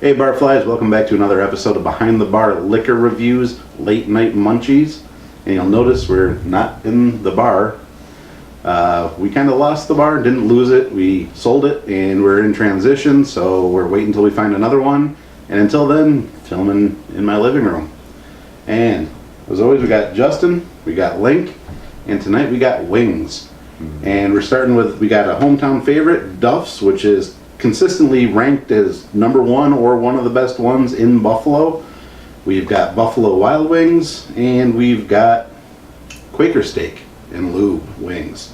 Hey Barflies, welcome back to another episode of Behind the Bar Liquor Reviews, Late Night Munchies. And you'll notice we're not in the bar. We kind of lost the bar, didn't lose it. We sold it and we're in transition, so we're waiting until we find another one. And until then, filming in my living room. And as always, we got Justin, we got Link, and tonight we got wings. And we're starting with, we got a hometown favorite, Duff's, which is consistently ranked as #1 or one of the best ones in Buffalo. We've got Buffalo Wild Wings, and we've got Quaker Steak and Lube wings.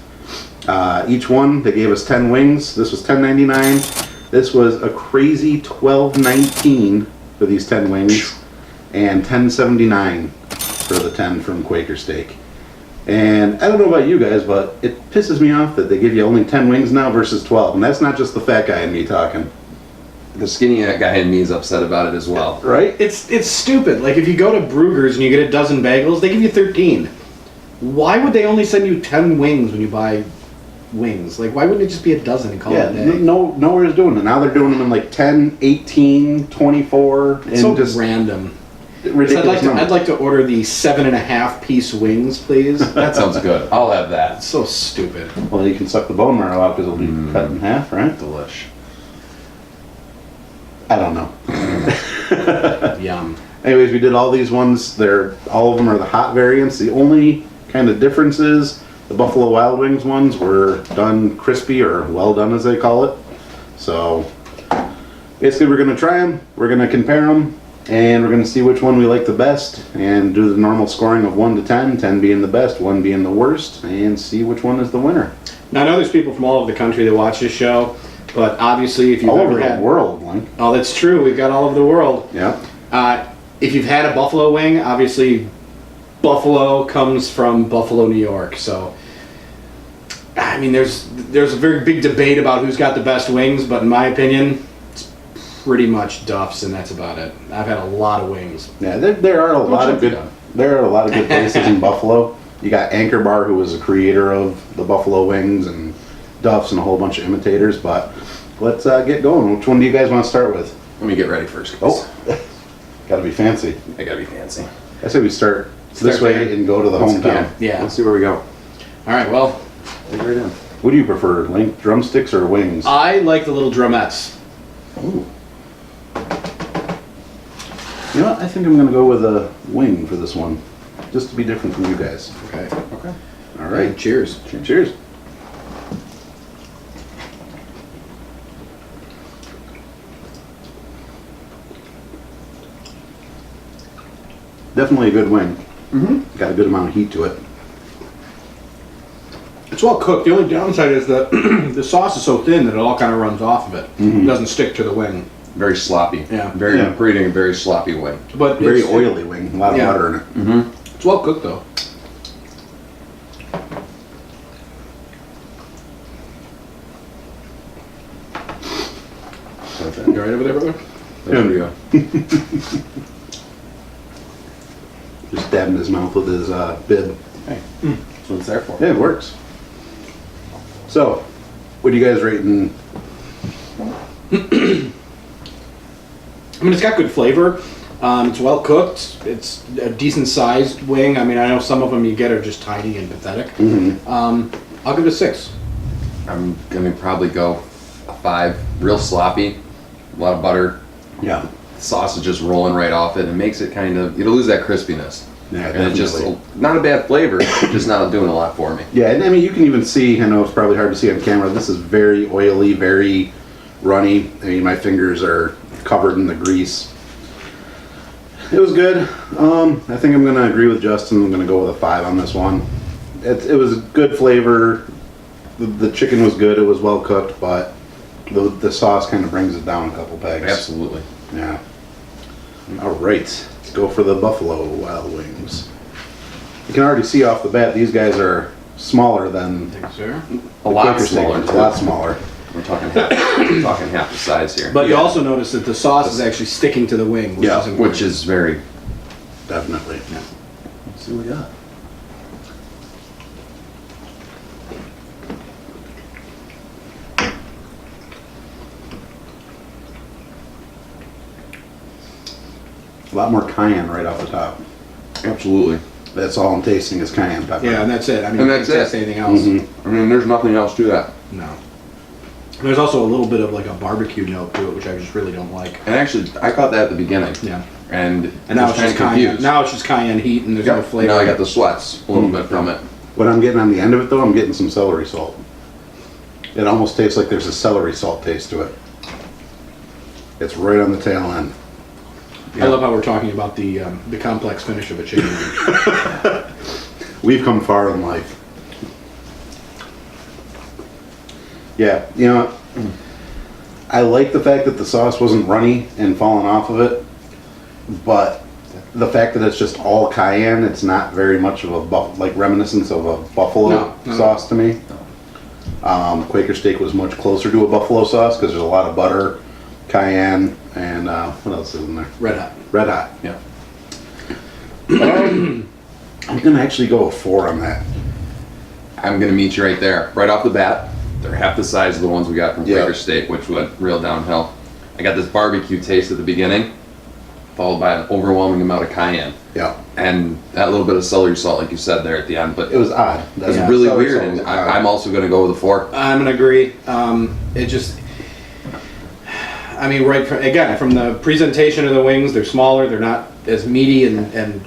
Each one, they gave us 10 wings. This was $10.99. This was a crazy $12.19 for these 10 wings, and $10.79 for the 10 from Quaker Steak. And I don't know about you guys, but it pisses me off that they give you only 10 wings now versus 12. And that's not just the fat guy in me talking. The skinny guy in me is upset about it as well. Right? It's stupid. Like, if you go to Brugger's and you get a dozen bagels, they give you 13. Why would they only send you 10 wings when you buy wings? Like, why wouldn't it just be a dozen and call it a day? Nowhere is doing it. Now they're doing them in like 10, 18, 24. It's so just random. Ridiculous. I'd like to order the 7.5 piece wings, please. That sounds good. I'll have that. It's so stupid. Well, you can suck the bone marrow out because it'll be cut in half, right? Delish. I don't know. Yum. Anyways, we did all these ones. All of them are the hot variants. The only kind of difference is the Buffalo Wild Wings ones were done crispy, or well done as they call it. So basically we're going to try them, we're going to compare them, and we're going to see which one we like the best and do the normal scoring of 1 to 10, 10 being the best, 1 being the worst, and see which one is the winner. Now, I know there's people from all over the country that watch this show, but obviously if you've All ever over had... the world, Link. Oh, that's true. We've got all over the world. Yeah. If you've had a buffalo wing, obviously Buffalo comes from Buffalo, New York. So, I mean, there's a very big debate about who's got the best wings, but in my opinion, it's pretty much Duff's, and that's about it. I've had a lot of wings. Yeah, there are a lot of good places in Buffalo. You got Anchor Bar, who was the creator of the Buffalo Wings, and Duff's, and a whole bunch of imitators. But let's get going. Which one do you guys want to start with? Let me get ready first. Oh, gotta be fancy. I gotta be fancy. I say we start this way there and go to the hometown. Yeah. Let's see where we go. All right, well, Take it right in. What do you prefer, Link? Drumsticks or wings? I like the little drumettes. Ooh. You know what? I think I'm gonna go with a wing for this one, just to be different from you guys. Okay. Okay. All right. Cheers. Cheers. Definitely a good wing. Mm-hmm. Got a good amount of heat to it. It's well cooked. The only downside is that the sauce is so thin that it all kind of runs off of it. It doesn't stick to the wing. Very sloppy. Yeah. I'm creating a very sloppy wing. But Very it's oily wing. A lot of butter in it. Mm-hmm. It's well cooked though. You all right over there, brother? There we go. Just dabbing his mouth with his bib. Hey, that's what it's there for. Yeah, it works. So, what are you guys rating? I mean, it's got good flavor. It's well cooked. It's a decent sized wing. I mean, I know some of them you get are just tiny and pathetic. I'll give it a 6. I'm gonna probably go a 5. Real sloppy. A lot of butter. Yeah. The sauce is just rolling right off it. It makes it kind of, it'll lose that crispiness. Yeah, And it's just definitely. not a bad flavor, just not doing a lot for me. Yeah, and I mean, you can even see, I know it's probably hard to see on camera, this is very oily, very runny. I mean, my fingers are covered in the grease. It was good. I think I'm going to agree with Justin. I'm going to go with a 5 on this one. It was good flavor. The chicken was good. It was well cooked, but the sauce kind of brings it down a couple pegs. Absolutely. Yeah. All right. Let's go for the Buffalo Wild Wings. You can already see off the bat these guys are smaller than Thanks, sir. A lot Quaker Steak. smaller. A lot smaller. We're talking half the size here. But you also notice that the sauce is actually sticking to the wing, which Yeah, is important. which is very. Definitely. Let's see what we got. A lot more cayenne right off the top. Absolutely. That's all I'm tasting is cayenne pepper. Yeah, and that's it. I mean, And you that's can't it. taste anything else. I mean, there's nothing else to that. No. There's also a little bit of like a barbecue note to it, which I just really don't like. And actually, I caught that at the beginning. Yeah. And now it's was just kinda cayenne. Now it's just cayenne heat, and there's no flavor. Now I got the sweats a little bit from it. What I'm getting on the end of it though, I'm getting some celery salt. It almost tastes like there's a celery salt taste to it. It's right on the tail end. I love how we're talking about the complex finish of a chicken wing. We've come far in life. Yeah, you know, I like the fact that the sauce wasn't runny and falling off of it, but the fact that it's just all cayenne, it's not very much of a like reminiscence of a buffalo No. sauce to me. Quaker steak was much closer to a buffalo sauce because there's a lot of butter, cayenne, and what else is in there? Red hot. Red hot. Yeah. I'm gonna actually go a 4 on that. I'm gonna meet you right there. Right off the bat, they're half the size of the ones we got from Yeah. Quaker Steak, which went real downhill. I got this barbecue taste at the beginning, followed by an overwhelming amount of cayenne. Yeah, And that little bit of celery salt, like you said there at the end. But it was odd. it's Yeah, really celery weird, salt was and odd. I'm also gonna go with a 4. I'm gonna agree. It just, I mean, right from the presentation of the wings, they're smaller, they're not as meaty, and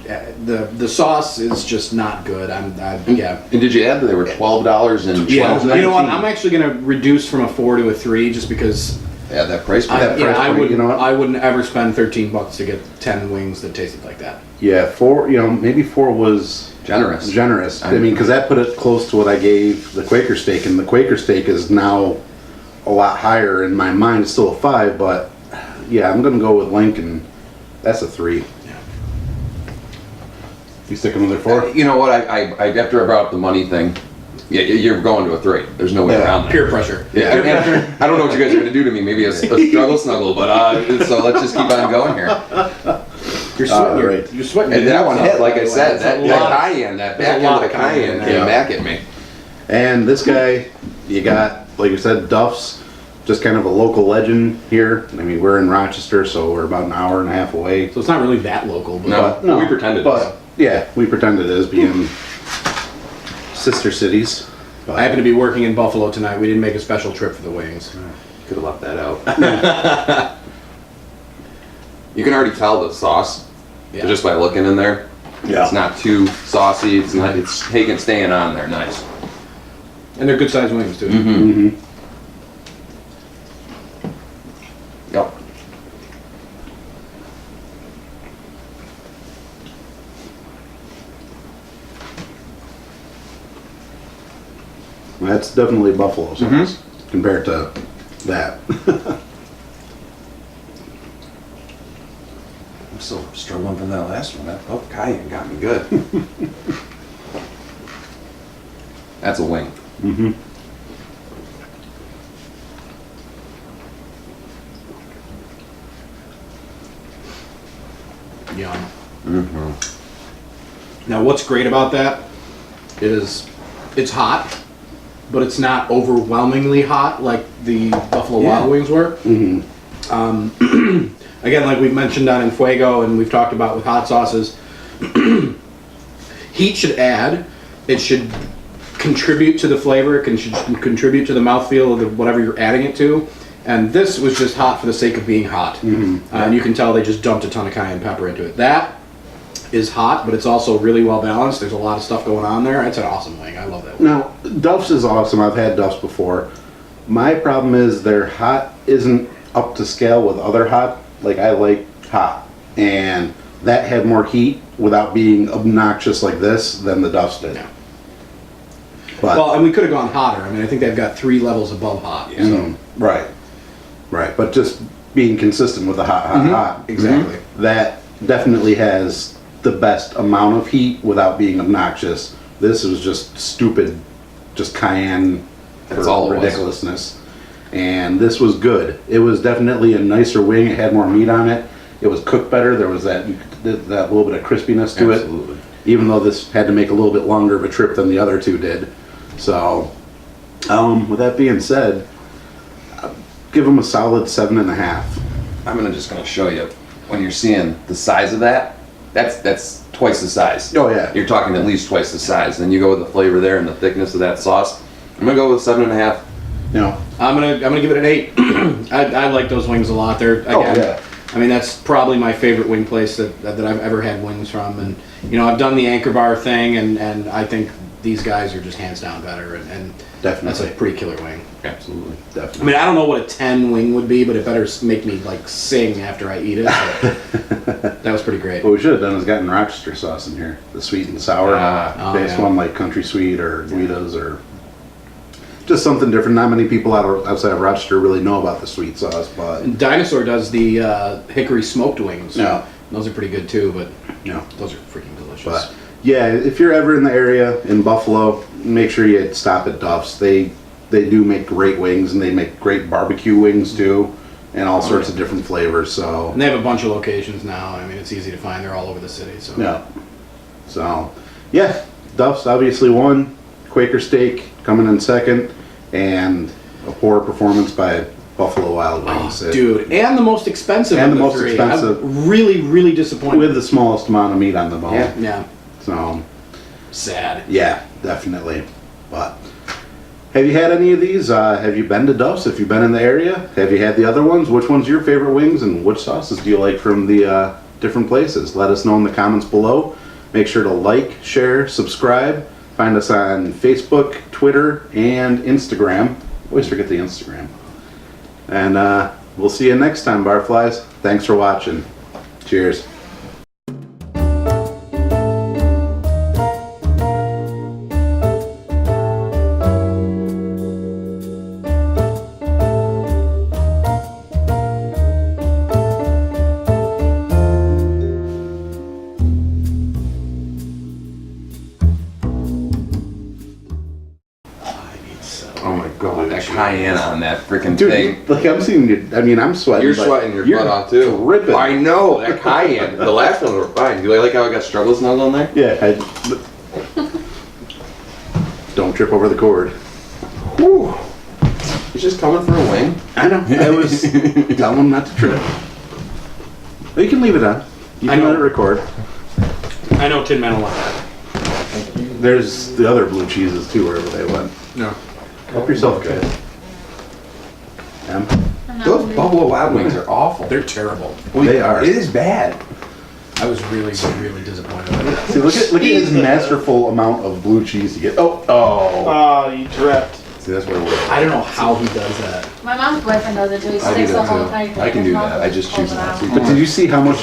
the sauce is just not good. Yeah. And did you add that they were $12 and Yeah, $12.19. you know what? I'm actually gonna reduce from a 4 to a 3, just because add that price point? That price I point, wouldn't. you know what? I wouldn't ever spend $13 to get 10 wings that tasted like that. Yeah, 4. You know, maybe 4 was Generous. generous. I mean, because that put it close to what I gave the Quaker steak, and the Quaker steak is now a lot higher in my mind. It's still a 5, but yeah, I'm gonna go with Lincoln. That's a 3. You sticking with a 4? You know what? I after I brought up the money thing, yeah, you're going to a 3. There's no way Yeah. around that. Peer pressure. Yeah, I don't know what you guys are going to do to me. Maybe a struggle snuggle, but so let's just keep on going here. You're sweating. Right. You're sweating. And your that one nuts hit, off, like by I the way. said, That's that a lot. cayenne, that There's back a end lot of the of cayenne cayenne in came there. back at me. And this guy, you got, like you said, Duff's, just kind of a local legend here. I mean, we're in Rochester, so we're about an hour and a half away. So it's not really that local, but No. We pretend it is. But yeah, we pretend it is, being sister cities. But, I happen to be working in Buffalo tonight. We didn't make a special trip for the wings. Could have left that out. You can already tell the sauce Yeah. just by looking in there. Yeah. It's not too saucy. It's not. It's taking staying on there. Nice. And they're good sized wings too. Mm-hmm. Yep. That's definitely buffalo sauce compared to that. I'm still struggling from that last one. That cayenne got me good. That's a wing. Mm-hmm. Yum. Mm-hmm. Now, what's great about that is it's hot, but it's not overwhelmingly hot like the Buffalo Wild Wings were. Mm-hmm. Again, like we've mentioned on In Fuego and we've talked about with hot sauces, heat should add. It should contribute to the flavor. It should contribute to the mouthfeel of whatever you're adding it to. And this was just hot for the sake of being hot. And you can tell they just dumped a ton of cayenne pepper into it. That is hot, but it's also really well balanced. There's a lot of stuff going on there. It's an awesome wing. I love that wing. Now, Duff's is awesome. I've had Duff's before. My problem is their hot isn't up to scale with other hot. Like, I like hot. And that had more heat without being obnoxious like this than the Duff's did. Yeah. But, Well, and we could have gone hotter. I mean, I think they've got 3 levels above hot. So. right. Right. But just being consistent with the hot. Exactly. That definitely has the best amount of heat without being obnoxious. This was just stupid, just cayenne That's all it was. ridiculousness. And this was good. It was definitely a nicer wing. It had more meat on it. It was cooked better. There was that little bit of crispiness to Absolutely. it. Even though this had to make a little bit longer of a trip than the other two did. So, with that being said, I'll give them a solid 7.5. I'm just gonna show you when you're seeing the size of that, that's twice the size. Oh yeah. You're talking at least twice the size. Then you go with the flavor there and the thickness of that sauce. I'm gonna go with 7.5. You know. I'm gonna give it an 8. I like those wings a lot. They're again, Oh, yeah. I mean, that's probably my favorite wing place that I've ever had wings from. And you know, I've done the Anchor Bar thing, and I think these guys are just hands down better. And Definitely. that's a pretty killer wing. Absolutely. I Definitely. mean, I don't know what a 10 wing would be, but it better make me like sing after I eat it. That was pretty great. What we should have done is gotten Rochester sauce in here, the sweet and sour Ah. based yeah. one like Country Sweet or Guida's or just something different. Not many people outside of Rochester really know about the sweet sauce, but And Dinosaur does the hickory smoked wings. Yeah. Those are pretty good too, but you know. those are freaking delicious. But yeah, if you're ever in the area in Buffalo, make sure you stop at Duff's. They do make great wings, and they make great barbecue wings too, and all sorts of different flavors. So And they have a bunch of locations now. I mean, it's easy to find. They're all over the city. So yeah, so yeah, Duff's obviously won. Quaker Steak coming in second, and a poor performance by Buffalo Wild Wings. dude, and the most expensive And of the most three. expensive. I'm really disappointed. With the smallest amount of meat on the bone. yeah, So sad. yeah, definitely. But have you had any of these? Have you been to Duff's? If you've been in the area, have you had the other ones? Which one's your favorite wings, and which sauces do you like from the different places? Let us know in the comments below. Make sure to like, share, subscribe. Find us on Facebook, Twitter, and Instagram. Always forget the Instagram. And we'll see you next time, Barflies. Thanks for watching. Cheers. Oh my god, that cayenne on that freaking Dude, thing. like I'm seeing you. I mean, I'm sweating. You're but sweating your butt off too. Dripping. I know, that cayenne. The last one were fine. You like how I got struggle snuggle in there? Yeah. Don't trip over the cord. Whew. He's just coming for a wing. I know. I was telling him not to trip. But you can leave it on. You I can know. let it record. I know Tin Man will want that. There's the other blue cheeses too, wherever they went. No. Help yourself, guys. Those Buffalo Wild Wings are awful. They're terrible. They are. It is bad. I was really disappointed with it. See, look at his masterful amount of blue cheese to get. Oh. Oh, you dripped. See, that's where we're. I don't know how he does that. My mom's boyfriend does it too. He I do sticks the that whole too. thing. I can do that. I just choose not to. But did you see how much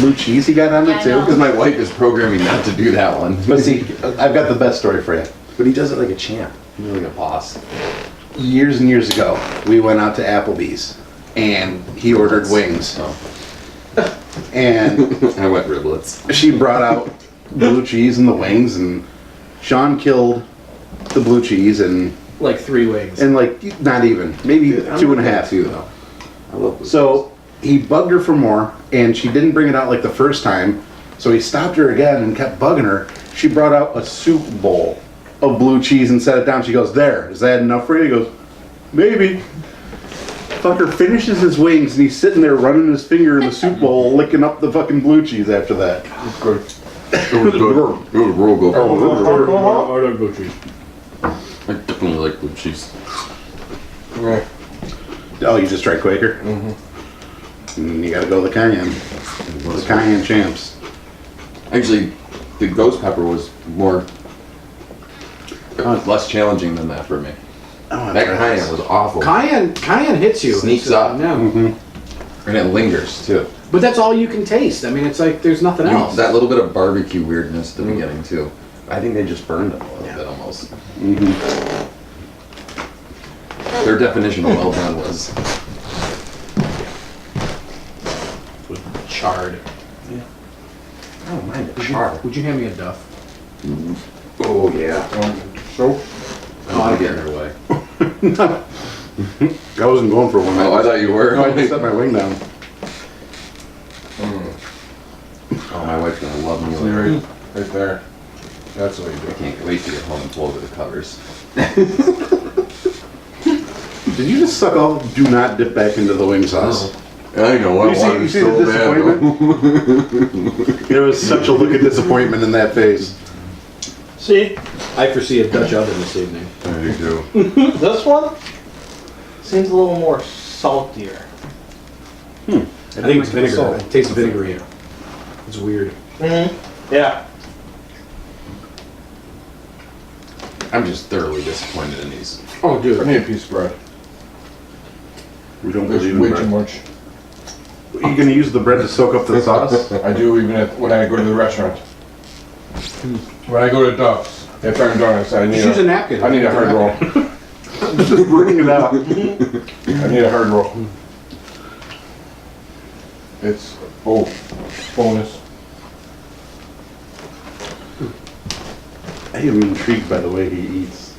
blue cheese he got on Yeah, it I too? know. Because my wife is programming not to do that one. But see, I've got the best story for you. But he does it like a champ. He's like a boss. Years and years ago, we went out to Applebee's, and he ordered wings. Oh. And I went riblets. she brought out blue cheese and the wings, and Sean killed the blue cheese and Like 3 wings. like not even, maybe 2.5. too though. I love blue So he bugged her for more, and she didn't bring it out like the first time. So he stopped her again and kept bugging her. She brought out a soup bowl of blue cheese and set it down. She goes, "There, is that enough for you?" He goes, "Maybe." Fucker finishes his wings, and he's sitting there running his finger in the soup bowl, licking up the fucking blue cheese after that. It was good. It was real good. I like blue cheese. I definitely like blue cheese. Oh, you just tried Quaker? Mm-hmm. You gotta go the cayenne. The cayenne champs. Actually, the ghost pepper was more, less challenging than that for me. Oh, That cayenne was awful. Cayenne hits you. Sneaks It's, up. Yeah. And it lingers too. But that's all you can taste. I mean, it's like there's nothing else. That little bit of barbecue weirdness at the beginning too. I think they just burned it a little bit almost. Their definition of well done was Charred. I don't mind the char. Would you hand me a Duff? Oh yeah. So? Oh, I get in their way. I wasn't going for one. Oh, I thought you were. No, I just set my wing down. Oh, my wife's gonna love me. See Later. right there. That's what you I do. can't wait to get home and pull over the covers. Did you just suck all? Do not dip back into the wing sauce. I know. I You wanted see so the disappointment? There was such a look of disappointment in that face. See, I foresee a Dutch oven this evening. I do too. this one seems a little more saltier. I think it's vinegar. It tastes vinegary. It's weird. Yeah. I'm just thoroughly disappointed in these. Oh, I dude. need a piece of bread. We don't There's believe in way bread. too much. Are you gonna use the bread to soak up the sauce? I do even when I go to the restaurant. When I go to Duff's, at Dunkin' Donuts, I need Just use a napkin. I need a hard roll. Just bring it out. I need a hard roll. It's bonus. I am intrigued by the way he eats.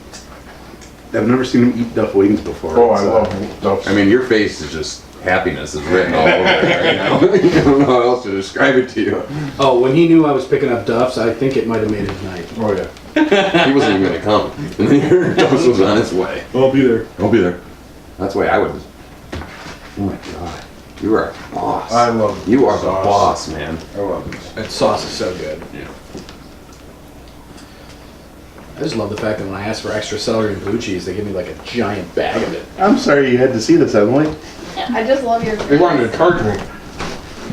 I've never seen him eat Duff wings before. Oh, I love Duff's. I mean, your face is just happiness is written all over it right now. I don't know how else to describe it to you. Oh, when he knew I was picking up Duff's, I think it might have made his night. Oh yeah. He wasn't even gonna come, and then your dose was on its way. I'll be there. I'll be there. That's why I would. Oh my god, you are a boss. I love You are the sauce. boss, man. I love this. That sauce is so good. Yeah. I just love the fact that when I ask for extra celery and blue cheese, they give me like a giant bag of it. I'm sorry you had to see this, Emily. I just love your. They wanted to charge me.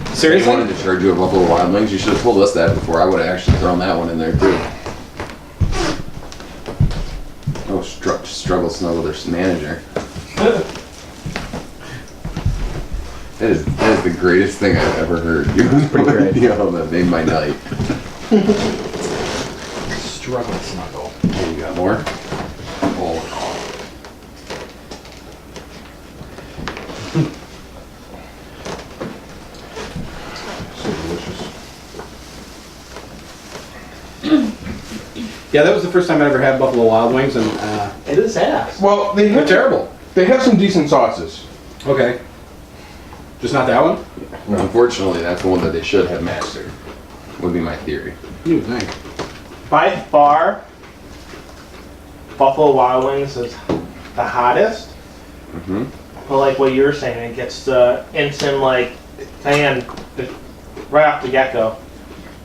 They Seriously? wanted to charge you a Buffalo Wild Wings. You should have told us that before. I would have actually thrown that one in there too. Oh, struggle snuggle their manager. That is the greatest thing I've ever heard. You pretty great. You know, that made my night. Struggle snuggle. Oh, you got more? Oh. So delicious. Yeah, that was the first time I ever had Buffalo Wild Wings, and It is ass. Well, they they're have terrible. They have some decent sauces. Okay. Just not that one? Unfortunately, that's the one that they should have mastered. Would be my theory. You would think. By far, Buffalo Wild Wings is the hottest. Mm-hmm. But like what you were saying, it gets the instant like fan right off the get-go.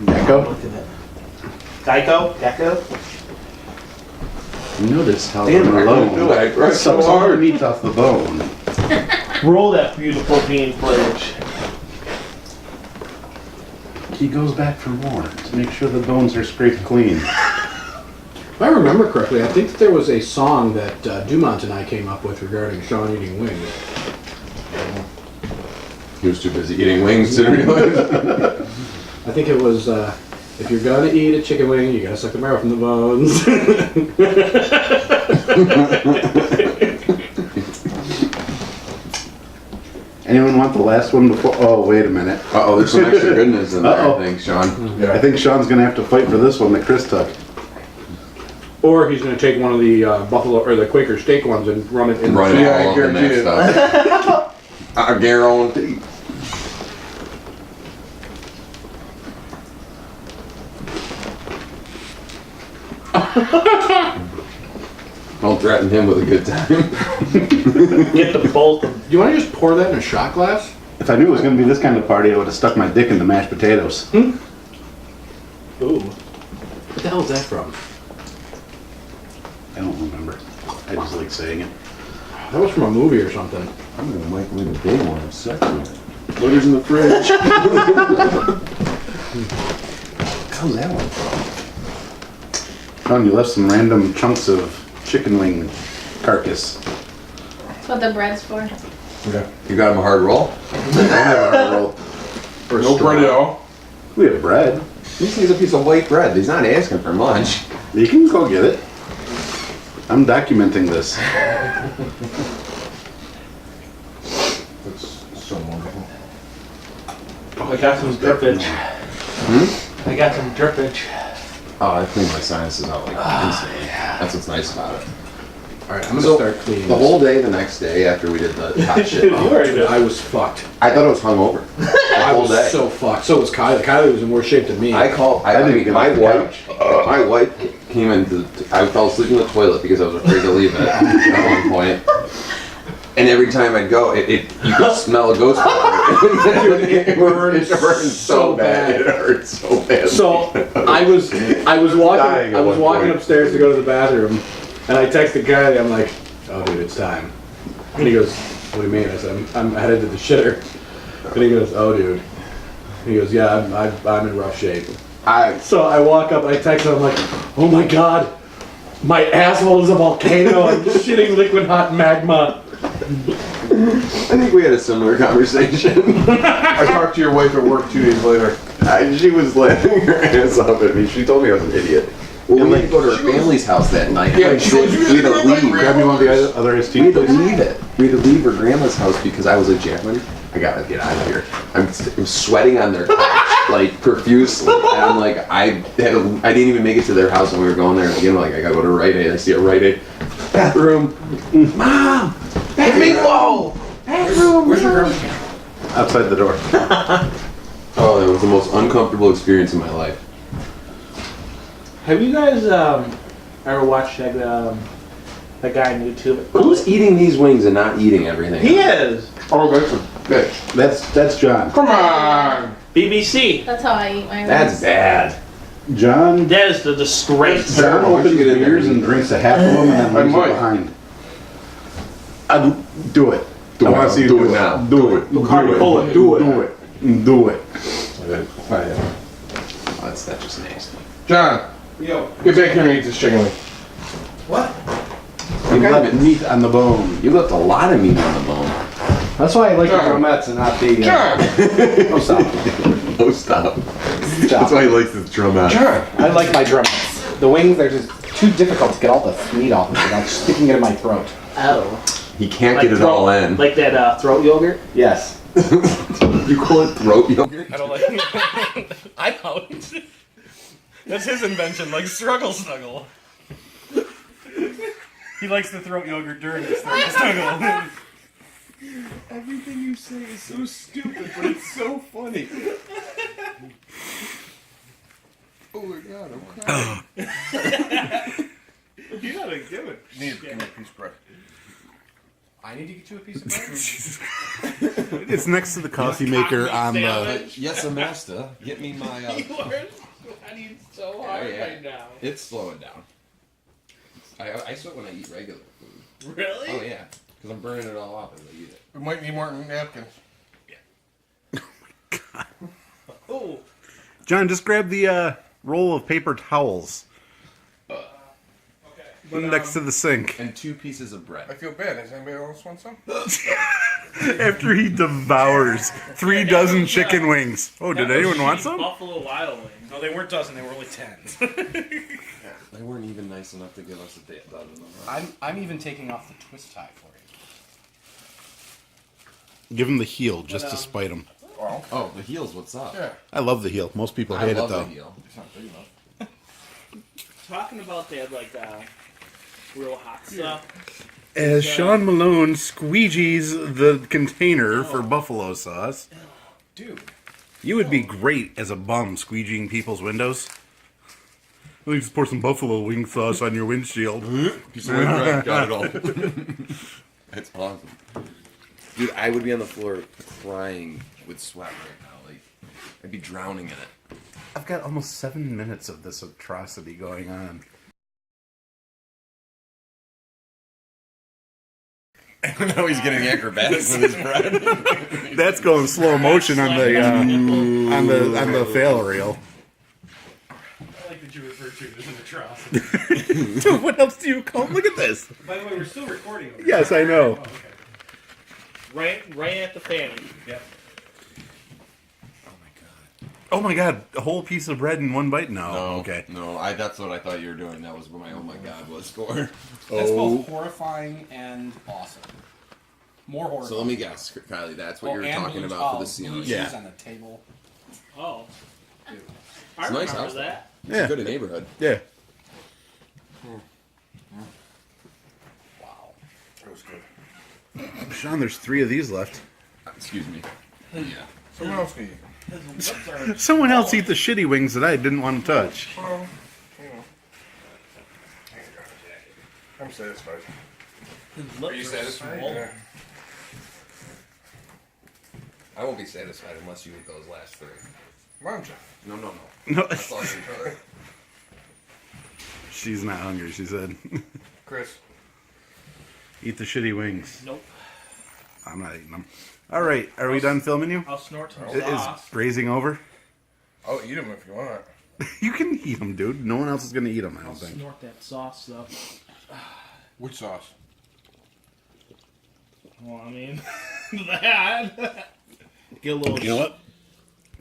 Gecko? Look at it. Gecko? You notice how Damn, they're I couldn't do alone. it. I tried so Sucks all the hard. meat off the bone. Roll that beautiful bean footage. He goes back for more to make sure the bones are scraped clean. If I remember correctly, I think that there was a song that Dumont and I came up with regarding Sean eating wings. He was too busy eating wings to realize. I think it was, if you're gonna eat a chicken wing, you gotta suck the marrow from the bones. Anyone want the last one before? Oh, wait a minute. Uh-oh, there's some extra goodness in there, Uh-oh. I think, Sean. I think Sean's gonna have to fight for this one that Chris took. Or he's gonna take one of the Buffalo, or the Quaker steak ones and run it in Run the it Yeah, I all in guarantee it. that stuff. I guarantee. Don't threaten him with a good time. Get the both of them. Do you wanna just pour that in a shot glass? If I knew it was gonna be this kind of party, I would have stuck my dick in the mashed potatoes. Ooh. What the hell is that from? I don't remember. I just like saying it. That was from a movie or something. I'm gonna microwave a big one in a second. Whatever's in the fridge. How's that one from? Sean, you left some random chunks of chicken wing carcass. That's what the bread's for. Yeah. You got him a hard roll? I have a roll. Or No straw. bread at all. We have bread. He just needs a piece of white bread. He's not asking for much. You can go get it. I'm documenting this. That's so wonderful. I got some drippage. I got some drippage. Oh, I cleaned my sinuses out like instantly. That's what's nice about it. Alright, I'm gonna So, start cleaning the this. whole day, the next day after we did the hot shit, You already did. I was fucked. I thought I was hungover. The I whole was day. so fucked. So was Kylie. Kylie was in worse shape than me. I didn't mean, get my off the wife came into, I fell asleep in the toilet because I was afraid to leave it at one point. And every time I'd go, you could smell a ghost pepper. It burns so bad. It hurts so bad. So I was Dying at one walking point. upstairs to go to the bathroom, and I texted Kylie. I'm like, "Oh, dude, it's time." And he goes, "What do you mean?" I said, "I'm headed to the shitter." And he goes, "Oh, dude." He goes, "Yeah, I'm in rough shape." So I walk up, I text him, I'm like, "Oh my god, my asshole is a volcano. I'm shitting liquid hot magma." I think we had a similar conversation. I talked to your wife at work 2 days later. She was laughing her ass off at me. She told me I was an idiot. Well, we had to go to her family's house that night. Yeah, she goes, "You we had to guys remember leave. my Grab me one of the other iced tea, We had to please. leave it. We had to leave her grandma's house because I was like, Jacqueline, I gotta get out of here. I'm sweating on their couch, like, profusely. And I'm like, I didn't even make it to their house when we were going there. Again, like, I gotta go to Rite Aid. I see a Rite Aid bathroom. Mom! Meatloaf! Bathroom! Where's your grandma? Outside the door. Oh, that was the most uncomfortable experience in my life. Have you guys ever watched that guy on YouTube? Who's eating these wings and not eating everything? He is Oh, that's a bitch. That's John. Come on. BBC. That's how I eat my That's wings. bad. John That is the disgrace. John Why don't opens you get in there beers and and eat? drinks a half of them and then I leaves might. it behind. Do it. Do I it. want to see you Do do it it now. Do it. Do Cardi, it. pull it. Do it. Do it. Oh, that's just nasty. John, Yo. get back here and eat this chicken wing. You left meat on the bone. You left a lot of meat on the bone. That's why I like the John. drumettes and not the. John! Oh, stop. No, stop. That's why he likes his drum out. John! I like my drumettes. The wings, they're just too difficult to get all the meat off of it without sticking it in my throat. Oh. He can't Like get it throat- all in. Like that throat yogurt? Yes. You call it throat yogurt? I don't like. I don't. That's his invention, like struggle snuggle. He likes the throat yogurt during his struggle snuggle. Everything you say is so stupid, but it's so funny. Oh my god, I'm crying. You gotta give it. Need to give me a piece of bread. I need to get you a piece of bread? It's next to the coffee maker on the. Yes, master. Get me my. You are sweating so hard right now. It's slowing down. I sweat when I eat regular food. Really? Oh yeah, because I'm burning it all off as I eat it. We might need more napkins. Oh. John, just grab the roll of paper towels next to the sink. And 2 pieces of I bread. feel bad. Does anybody else want some? After he devours 3 dozen chicken wings. Oh, did anyone want some? Buffalo Wild Wings. No, they weren't dozen. They were only 10. They weren't even nice enough to give us a dozen. I'm even taking off the twist tie for you. Give him the heel just to spite him. Well, Oh, the heels. What's up? yeah. I love the heel. Most people I hate love it though. the heel. It's not big enough. Talking about that, like, real hot stuff. As Sean Malone squeegees the container for buffalo sauce. Dude. You would be great as a bum squeegeeing people's windows. Please pour some buffalo wing sauce on your windshield. Piece of white bread. Got it all. That's awesome. Dude, I would be on the floor crying with sweat right now. Like, I'd be drowning in it. I've got almost 7 minutes of this atrocity going on. Now he's getting acrobatic with his bread. That's going slow motion on the fail reel. I like that you refer to it as an atrocity. Dude, what else do you call? Look at this. By the way, we're still recording. Yes, I know. Oh, okay. Right at the fanny. Yep. Oh my god, a whole piece of bread in one bite? No. Okay. No, that's what I thought you were doing. That was what my oh my god was for. That's both horrifying and awesome. More horrifying. So let me guess, Kylie, that's what you're talking about for the ceiling. Yeah. on the table. Oh. I It's a nice remember house, that. It's Yeah. a good neighborhood. Yeah. Wow. That was good. Sean, there's 3 of these left. Excuse me. Yeah. Someone else can eat. His lips are... Someone else eat the shitty wings that I didn't want to touch. Well, you know. I'm satisfied. Are you satisfied? Yeah. I won't be satisfied unless you eat those last three. Come on, No, no, no. No, That's all each other. she's not hungry. She said, Chris. "Eat the shitty wings." Nope. I'm not eating them. All right, are we done filming you? I'll snort some Is sauce. grazing over? I'll eat them if you want. You can eat them, dude. No one else is gonna eat them. I I'll don't think. snort that sauce though. Which sauce? Well, I mean, that. Get a little. You know what?